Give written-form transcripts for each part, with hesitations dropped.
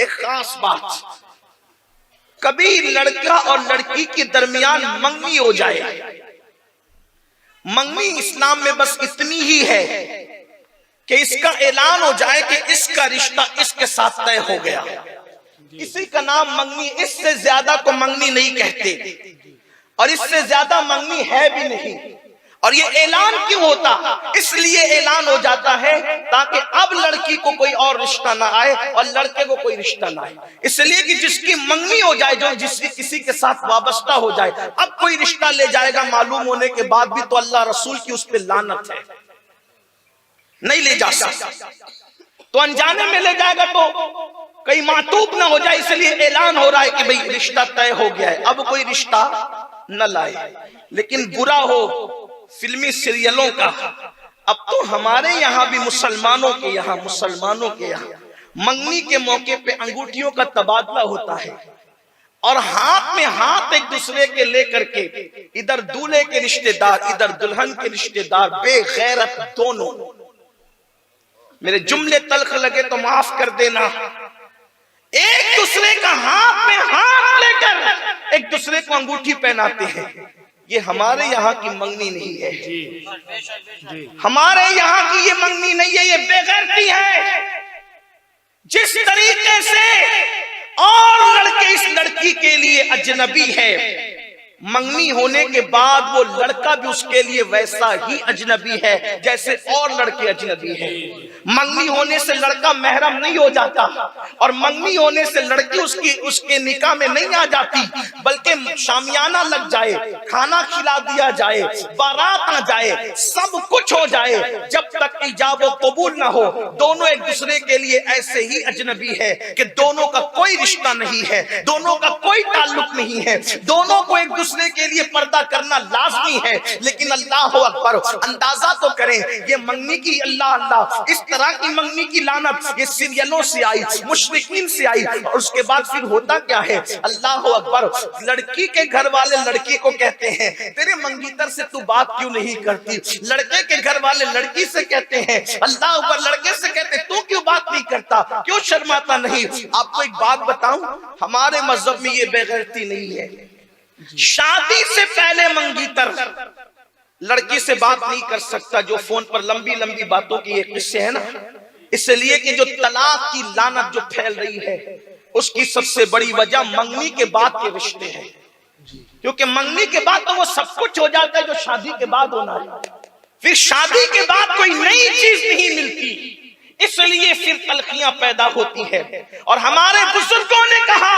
ایک خاص بات، کبھی لڑکا اور لڑکی کے درمیان منگنی ہو جائے، منگنی اسلام میں بس اتنی ہی ہے کہ اس کا اعلان ہو جائے کہ اس کا رشتہ اس کے ساتھ طے ہو گیا، اسی کا نام منگنی، اس سے زیادہ کو منگنی نہیں کہتے اور اس سے زیادہ منگنی ہے بھی نہیں۔ اور یہ اعلان کیوں ہوتا؟ اس لیے اعلان ہو جاتا ہے تاکہ اب لڑکی کو کوئی اور رشتہ نہ آئے اور لڑکے کو کوئی رشتہ نہ آئے، اس لیے کہ جس کی منگنی ہو جائے، جو کسی کے ساتھ وابستہ ہو جائے، اب کوئی رشتہ لے جائے گا معلوم ہونے کے بعد بھی تو اللہ رسول کی اس پہ لعنت ہے، نہیں لے جا سکتا، تو انجانے میں لے جائے گا تو کہیں معتوب نہ ہو جائے، اس لیے اعلان ہو رہا ہے کہ بھئی رشتہ طے ہو گیا ہے، اب کوئی رشتہ نہ لائے۔ لیکن برا ہو فلمی سیریلوں کا، اب تو ہمارے یہاں بھی مسلمانوں کے یہاں منگنی کے موقع پہ انگوٹھیوں کا تبادلہ ہوتا ہے اور ہاتھ میں ہاتھ ایک دوسرے کے لے کر کے ادھر دولہے کے رشتہ دار ادھر دلہن کے رشتہ دار بے غیرت دونوں، میرے جملے تلخ لگے تو معاف کر دینا، ایک دوسرے کا ہاتھ میں ہاتھ لے کر ایک دوسرے کو انگوٹھی پہناتے ہیں، یہ ہمارے یہاں کی منگنی نہیں ہے، ہمارے یہاں کی یہ منگنی نہیں ہے، یہ بے غیرتی ہے۔ جس طریقے سے اور لڑکے اس لڑکی کے لیے اجنبی ہے، منگنی ہونے کے بعد وہ لڑکا بھی اس کے لیے ویسا ہی اجنبی ہے جیسے اور لڑکے اجنبی ہیں۔ منگنی ہونے سے لڑکا محرم نہیں ہو جاتا اور منگنی ہونے سے لڑکی اس کے نکاح میں نہیں آ جاتی، بلکہ شامیانہ لگ جائے، کھانا کھلا دیا جائے، بارات آ جائے، سب کچھ ہو جائے، جب تک ایجاب و قبول نہ ہو دونوں ایک دوسرے کے لیے ایسے ہی اجنبی ہے کہ دونوں کا کوئی رشتہ نہیں ہے، دونوں کا کوئی تعلق نہیں ہے، دونوں کو ایک دوسرے کے لیے پردہ کرنا لازمی ہے۔ لیکن اللہ اکبر، اندازہ تو کریں یہ منگنی کی اللہ اس طرح کی منگنی کی لعنت یہ سیریلوں سے آئی، مشرکین سے آئی، اور اس کے بعد پھر ہوتا کیا ہے؟ اللہ اکبر، لڑکی کے گھر والے لڑکی کو کہتے ہیں تیرے منگیتر سے تو بات کیوں نہیں کرتی، لڑکے کے گھر والے لڑکی سے کہتے ہیں اللہ اکبر، لڑکے سے کہتے ہیں تو کیوں بات نہیں کرتا، کیوں شرماتا نہیں۔ آپ کو ایک بات بتاؤں، ہمارے مذہب میں یہ بے غیرتی نہیں ہے، شادی سے پہلے منگیتر لڑکی سے بات نہیں کر سکتا، جو فون پر لمبی لمبی باتوں کی یہ قصے ہیں نا، اس لیے کہ جو طلاق کی لعنت جو پھیل رہی ہے اس کی سب سے بڑی وجہ منگنی کے بعد کے رشتے ہیں، کیونکہ منگنی کے بعد تو وہ سب کچھ ہو جاتا ہے جو شادی کے بعد ہونا ہے، پھر شادی کے بعد کوئی نئی چیز نہیں ملتی، اس لیے پھر تلخیاں پیدا ہوتی ہے۔ اور ہمارے بزرگوں نے کہا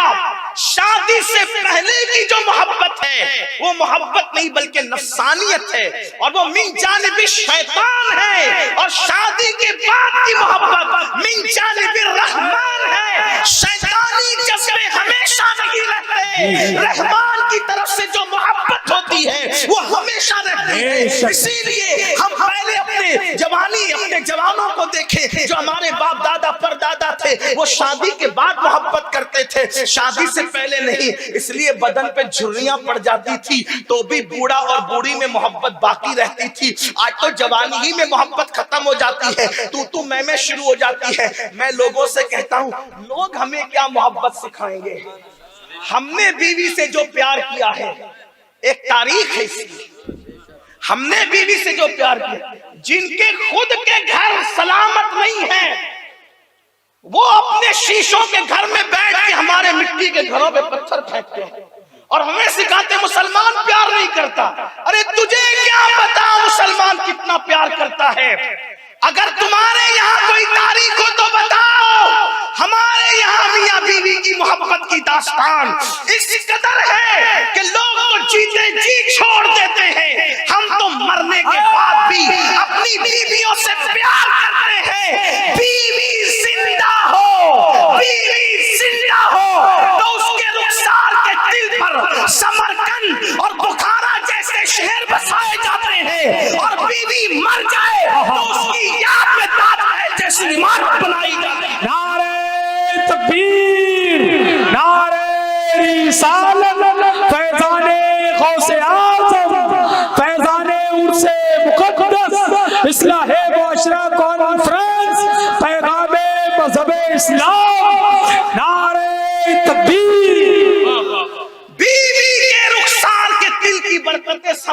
شادی سے پہلے کی جو محبت ہے وہ محبت نہیں بلکہ نفسانیت ہے، اور وہ من جانب شیطان ہے، اور شادی کے بعد کی محبت من جانب الرحمن ہے۔ شیطانی جذبے ہمیشہ نہیں رہتے، رحمان کی طرف سے جو محبت ہوتی ہے وہ ہمیشہ رہتی ہے۔ اسی لیے ہم پہلے اپنے جوانوں کو دیکھیں، جو ہمارے باپ دادا پر دادا تھے، وہ شادی کے بعد محبت کرتے تھے، شادی سے پہلے نہیں، اس لیے بدن پہ جھریاں پڑ جاتی تھی تو بھی بوڑھا اور بوڑھی میں محبت باقی رہتی تھی۔ آج تو جوانی ہی میں محبت ختم ہو جاتی ہے، تو میں شروع ہو جاتی ہے۔ میں لوگوں سے کہتا ہوں لوگ ہمیں کیا محبت سکھائیں گے، ہم نے بیوی سے جو پیار کیا ہے ایک تاریخ ہے، اس کی ہم نے بیوی سے جو پیار کیا، جن کے خود کے گھر سلامت نہیں ہیں وہ اپنے شیشوں کے گھر میں بیٹھ کے ہمارے مٹی کے گھروں پہ پتھر پھینکتے ہیں اور ہمیں سکھاتے مسلمان پیار نہیں کرتا۔ ارے تجھے کیا پتا مسلمان کتنا پیار کرتا ہے؟ اگر تمہارے یہاں کوئی تاریخ ہو تو بتاؤ۔ ہمارے یہاں میاں بیوی کی محبت کی داستان اس قدر ہے کہ لوگ تو جیتے جی چھوڑ دیتے ہیں، ہم تو مرنے کے بعد بھی اپنی بیویوں سے پیار کرتے ہیں۔ بیوی زندہ ہو تو اس کے رخسار کے دل پر سمرقند اور بخارا جیسے شہر بسائے جاتے ہیں، اور بیوی مر جائے تو اس کی یاد میں تاج محل جیسی عمارت بنائی جاتی ہے۔ نعرہ تکبیر، نعرہ رسالت، فیضان غوث اعظم، فیضان عرس مقدس، اصلاح معاشرہ کانفرنس، پیغام مذہب اسلام۔